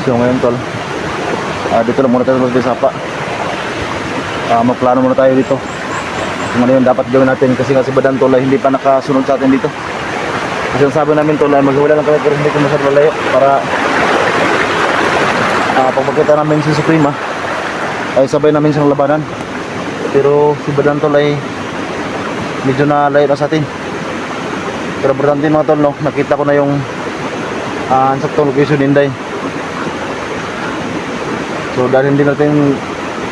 So ngayon tol, dito lang muna tayo sa Sapa. Magplano muna tayo dito kung ano yung dapat gawin natin, kasi nga si Badan tol ay hindi pa nakasunod sa atin dito. Kasi ang sabi namin tol ay maghiwala lang kami pero hindi ko masyadong lalayo para pag makita namin si Suprema ay sabay namin siyang labanan. Pero si Badan tol ay medyo nalayo na sa atin. Pero importante mga tol, no, nakita ko na yung saktong location Inday. So dahil hindi natin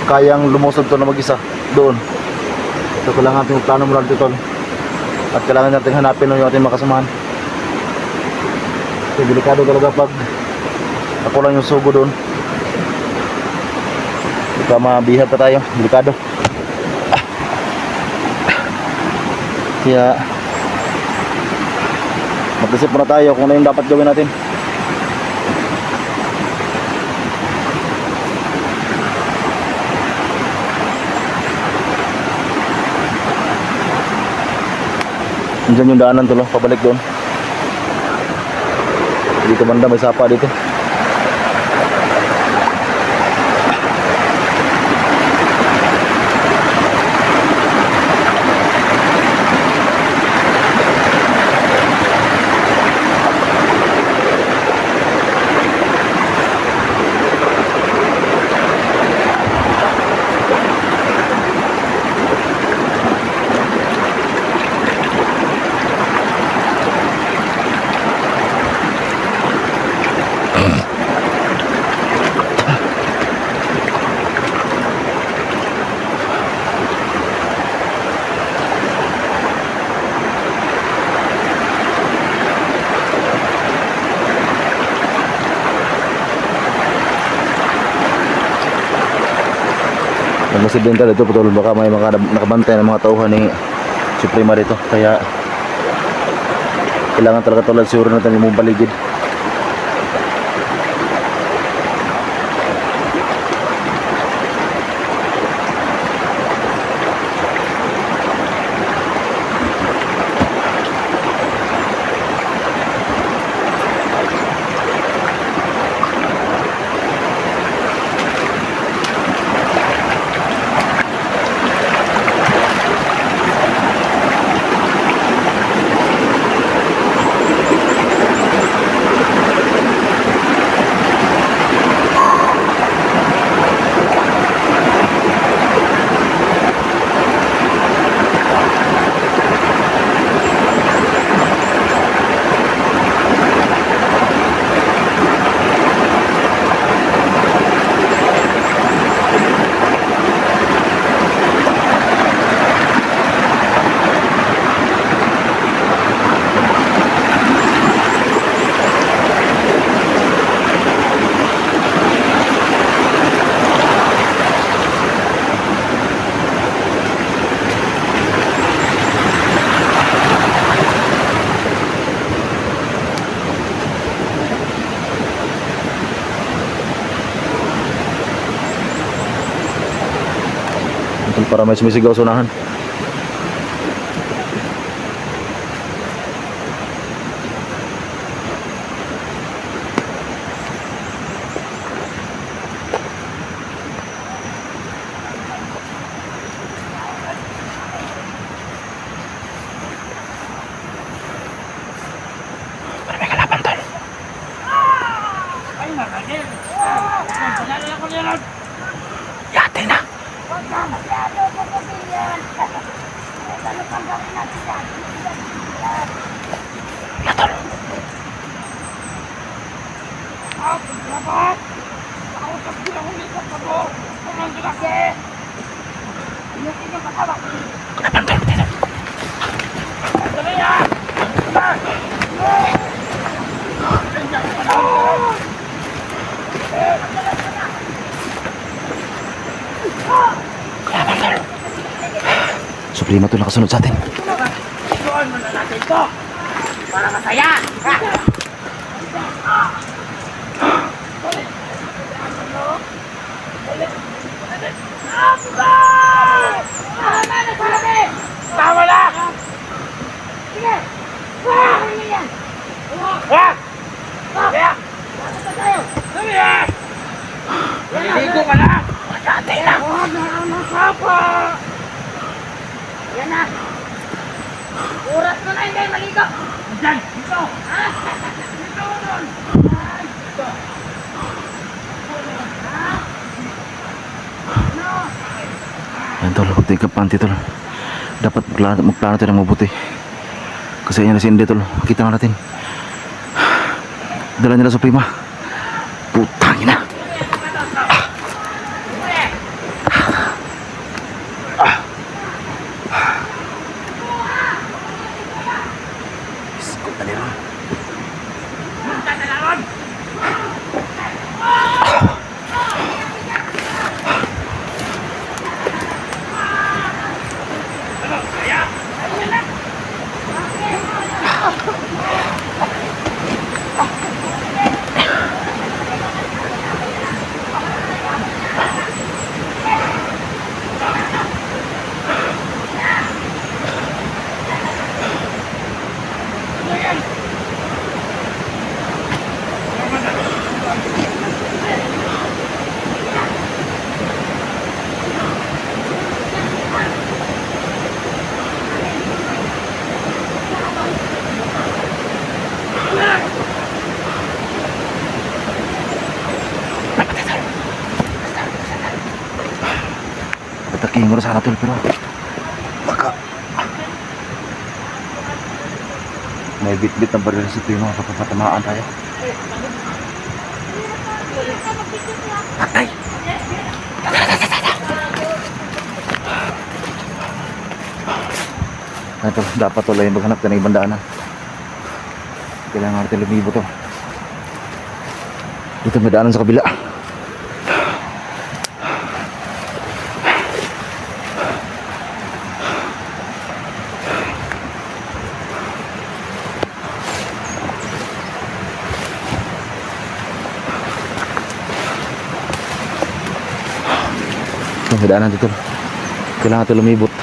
kayang lumusod to na mag-isa doon, so kailangan natin plano mula dito tol, at kailangan natin hanapin yung ating makasamahan. So delikado talaga pag ako lang yung sugo doon, baka mabihag pa tayo, delikado. Kaya mag-isip muna tayo kung ano yung dapat gawin natin. Diyan yung daanan tulo, pabalik doon. Dito banda may sapa dito. Nagmasidenta dito putol, baka may mga nakabantay ng mga tauhan ni Suprema dito, kaya kailangan talaga tulad siguro natin yung paligid. Para may sumisigaw sa unahan. Para may kalaban tol. Yate na. Latol. Kalaban tol, tino. Kalaban tol. Suprema to nakasunod sa atin. Tuon mo na natin ito para masaya. Tama na! Sige! Ano yan? Kaya! Kaya! Kaya! Maligo ka lang! Patay na! Huwag na ang nasapa! Yan na! Oras mo na hindi maligo! Diyan! Dito! Ha? Dito doon! Dito! Yan tol, huwag tayo kapanti tol. Dapat magplano tayo ng mabuti. Kasi yan na si Indy tol. Kita nga natin. Dala nila sa prima. Putangin na. Patakihin ko na sana tol, pero baka may bit-bit na baril si Primo. Kapapatamaan tayo. Patay! Ito, dapat tol ay maghanap ka ng ibang daanan. Kailangan natin lumibo to. Dito may daanan sa kabila. Ito may daanan dito. Kailangan natin lumibot.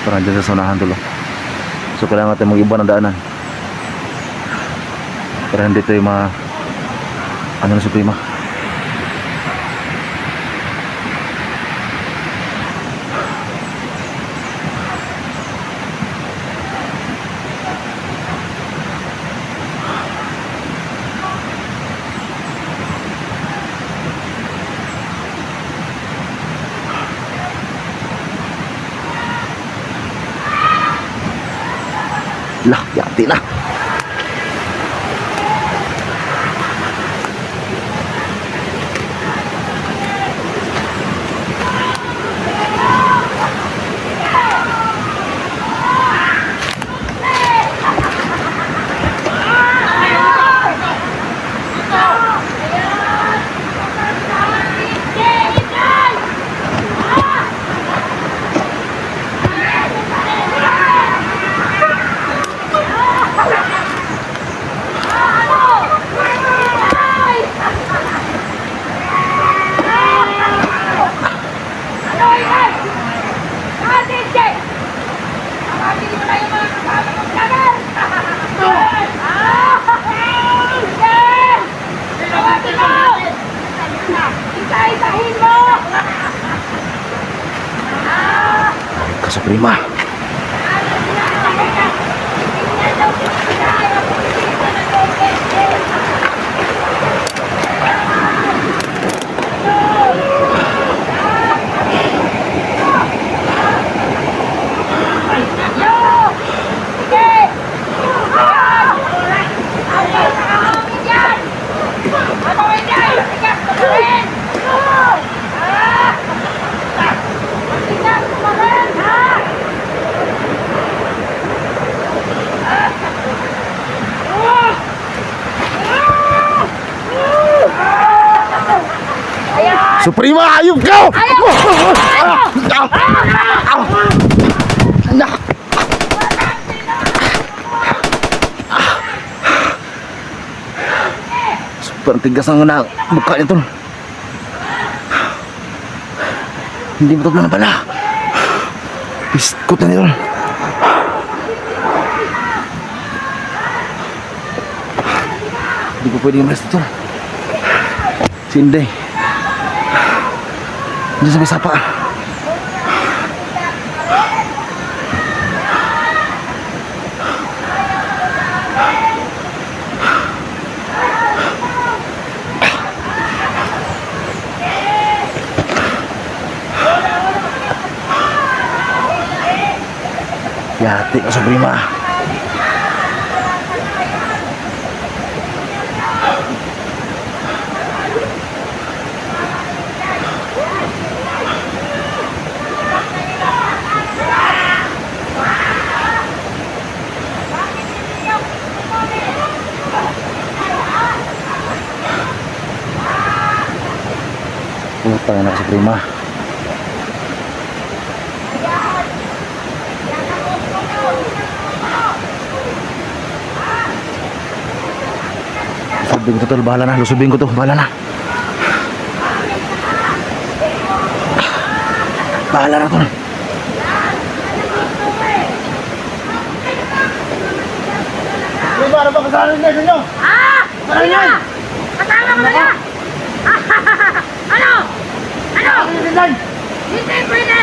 Parang dyan sa saunahan tulo. So kailangan natin mag-iba ng daanan para hindi tayo ano na si Prima. Lah, yati na. Sa Prima. Suprema, ayup ka! Anak! Super tigas ang mukha niya, tol. Hindi mo na pala. Piskot na niya, tol. Hindi ko pwede umalis dito. Si Inday. Diyan sa may sapa. Yati ka, Suprema. Putang na, Suprema. Lusubin ko to, tol. Bahala na. Lusubin ko to. Bahala na. Bahala na, tol. Ano ba kasalanan niya sa inyo? Ano yan? Kasama mo na! Ano? Ano? Hindi pwede!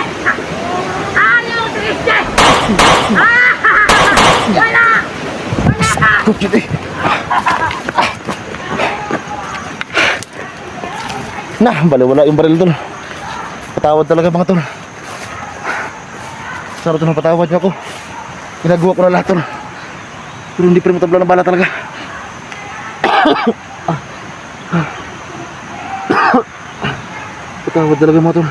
Ayaw triste! Wala! Wala ka! Kukit eh. Nah, baliwala yung baril, tol. Patawad talaga, mga tol. Sana tol, patawad niyo ako. Ginagawa ko na lahat, tol. Pero hindi pa rin matabla ng bala talaga. Patawad talaga, mga tol.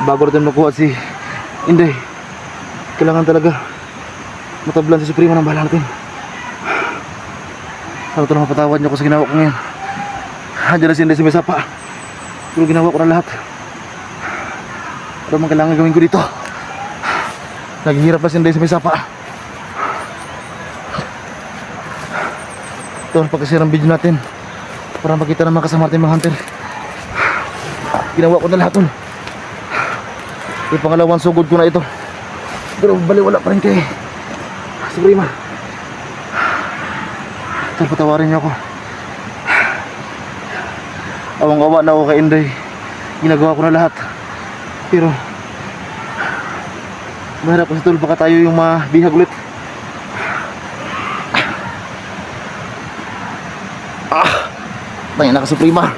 Bago natin makuha si Inday, kailangan talaga matablan si Suprema ng bala natin. Sana tol, mapatawad niyo ako sa ginawa ko ngayon. Andiyan na si Inday sa may sapa. Pero ginawa ko na lahat. Ano man kailangan gawin ko dito? Naghihirap na si Inday sa may sapa. Ito, pagkasira ang video natin para makita naman kasama natin mga hunter. Ginawa ko na lahat, tol. Yung pangalawang sugod ko na ito. Pero baliwala pa rin kay Suprema. Tol, patawarin niyo ako. Awang-awa na ako kay Inday. Ginagawa ko na lahat. Pero mahirap kasi, tol, baka tayo yung mabihag ulit. Tangin na ka, Suprema.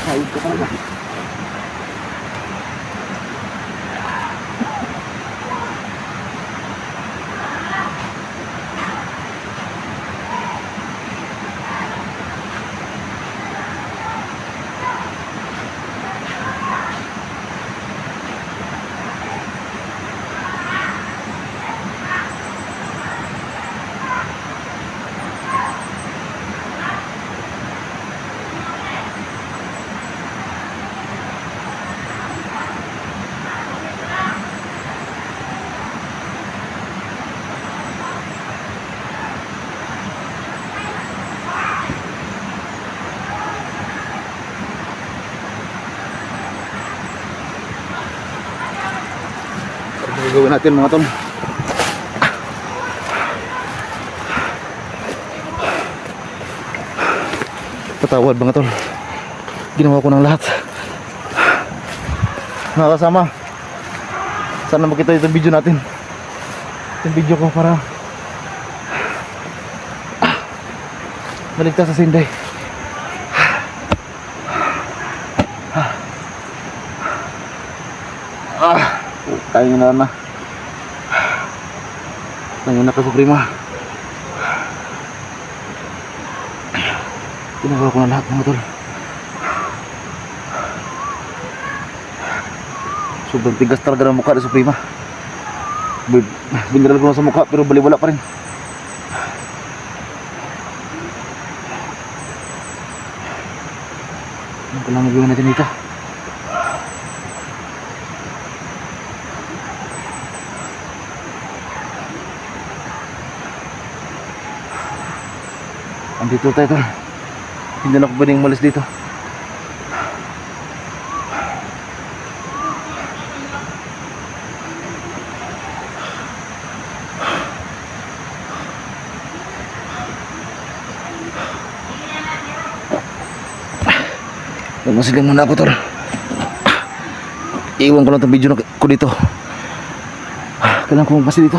Ayun ka talaga. Gagawin natin, mga tol. Patawad, mga tol. Ginawa ko ng lahat. Mga kasama, sana makita itong video natin. Itong video ko para maligtas sa Inday. Tayo na. Tayo na ka, Suprema. Ginagawa ko na lahat, mga tol. Sobrang tigas talaga ng mukha ni Suprema. Biniral ko na sa mukha pero baliwala pa rin. Ano pa lang nagawin natin dito? Andito tayo tol. Hindi na ako pwedeng umalis dito. Magmasigang muna ako tol. Iwan ko lang itong video ko dito. Kailangan ko magpasi dito.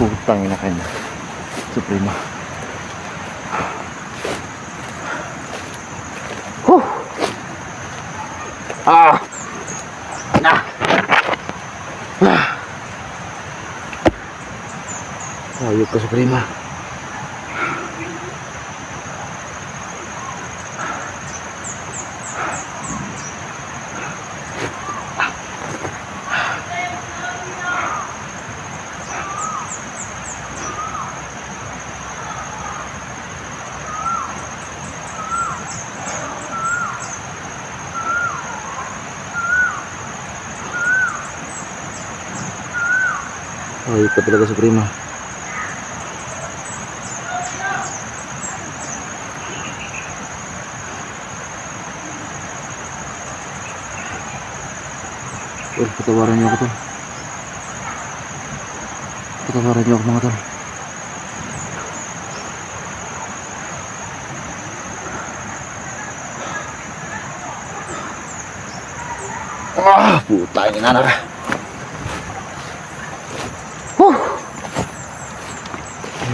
Putang ina kanya. Suprema. Huh. Ah. Nah. Ah. Ayok ka Suprema. Ayok ka talaga Suprema. Patawaran niyo ako tol. Patawaran niyo ako mga tol. Ah, putang ina na ka.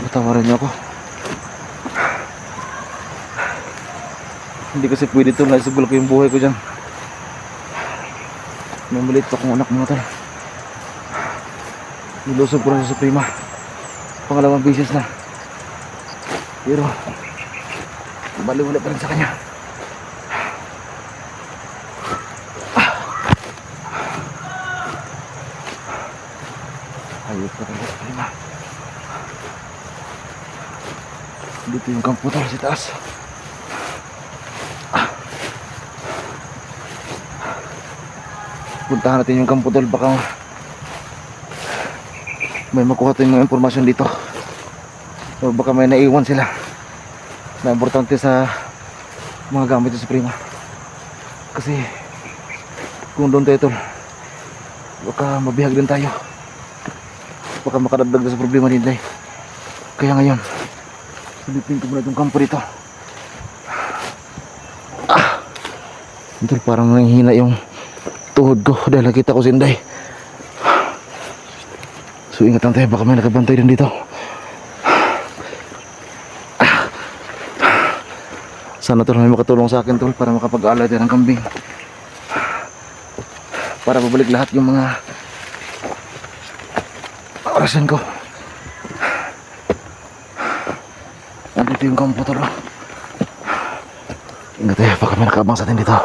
Patawaran niyo ako. Hindi kasi pwede ito. Naisugol ko yung buhay ko dyan. May maliit pa akong anak mga tol. Nilusog ko lang sa Suprema. Pangalawang beses na. Pero baliwala pa rin sa kanya. Ayos pa rin sa Suprema. Dito yung kampo tol sa taas. Puntahan natin yung kampo tol. Baka may makuha tayong mga impormasyon dito. O baka may naiwan sila na importante sa mga gamit sa Suprema. Kasi kung doon tayo tol, baka mabihag din tayo. Baka makadagdag na sa problema din tayo. Kaya ngayon silipin ko muna itong kampo dito. Tol, parang nanghihina yung tuhod ko dahil nakita ko si Inday. So ingat lang tayo, baka may nakabantay din dito. Sana tol may makatulong sa akin tol para makapag-alay tayo ng kambing. Para babalik lahat yung mga orasan ko. Nandito yung kampo tol. Ingat tayo, baka may nakabang sa atin dito.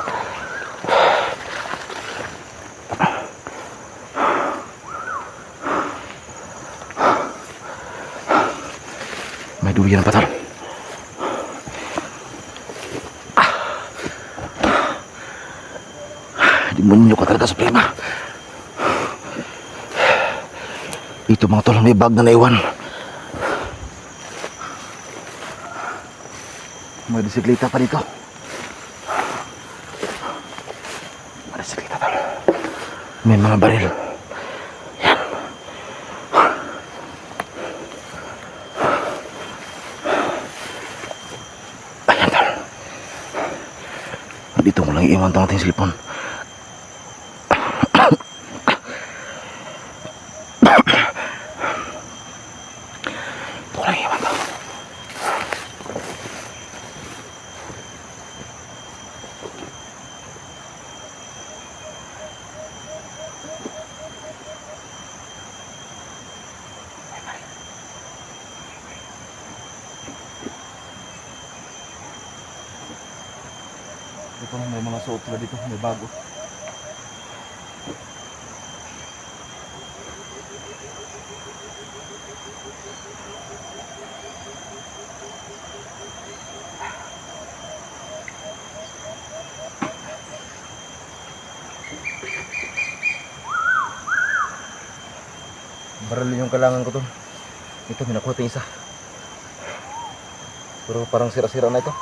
May duyan pa tol. ka talaga, Suprema. Ito mga tol, may bag na naiwan. May bisikleta pa dito. May bisikleta tol. May mga baril. Yan. Ayan tol. Dito mo lang iiwan itong ating silipon. Ito ko lang iiwan to. Ito may mga suot sila dito, may bago. Baril yung kailangan ko to. Ito, may nakuha tayong isa. Pero parang sira-sira na ito.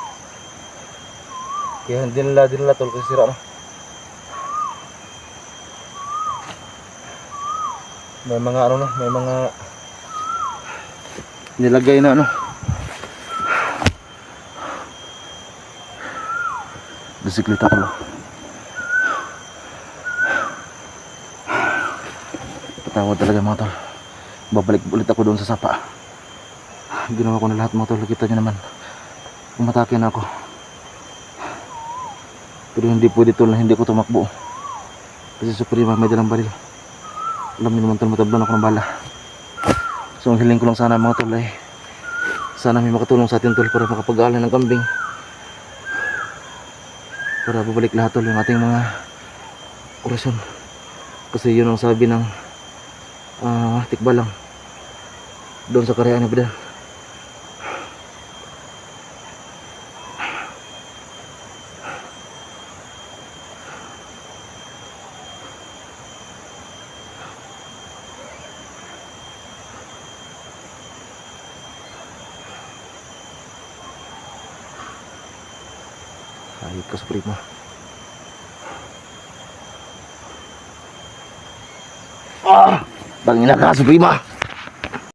Kaya hindi nila tol kasi sira na. May mga ano na, may mga nilagay na ano. Bisikleta tol. Patawad talaga mga tol. Babalik ulit ako doon sa sapa. Ginawa ko na lahat mga tol. Kita nyo naman. Umatake na ako. Pero hindi pwede tol na hindi ko tumakbo. Kasi Suprema may dalang baril. Alam niyo naman tol, matablan ako ng bala. So ang hiling ko lang sana mga tol ay sana may makatulong sa atin tol para makapag-aalan ng kambing. Para babalik lahat tol yung ating mga orasyon. Kasi yun ang sabi ng tikbalang doon sa Karyaan ni Badan. Ayun ka, Suprema. Tangina ka, Suprema.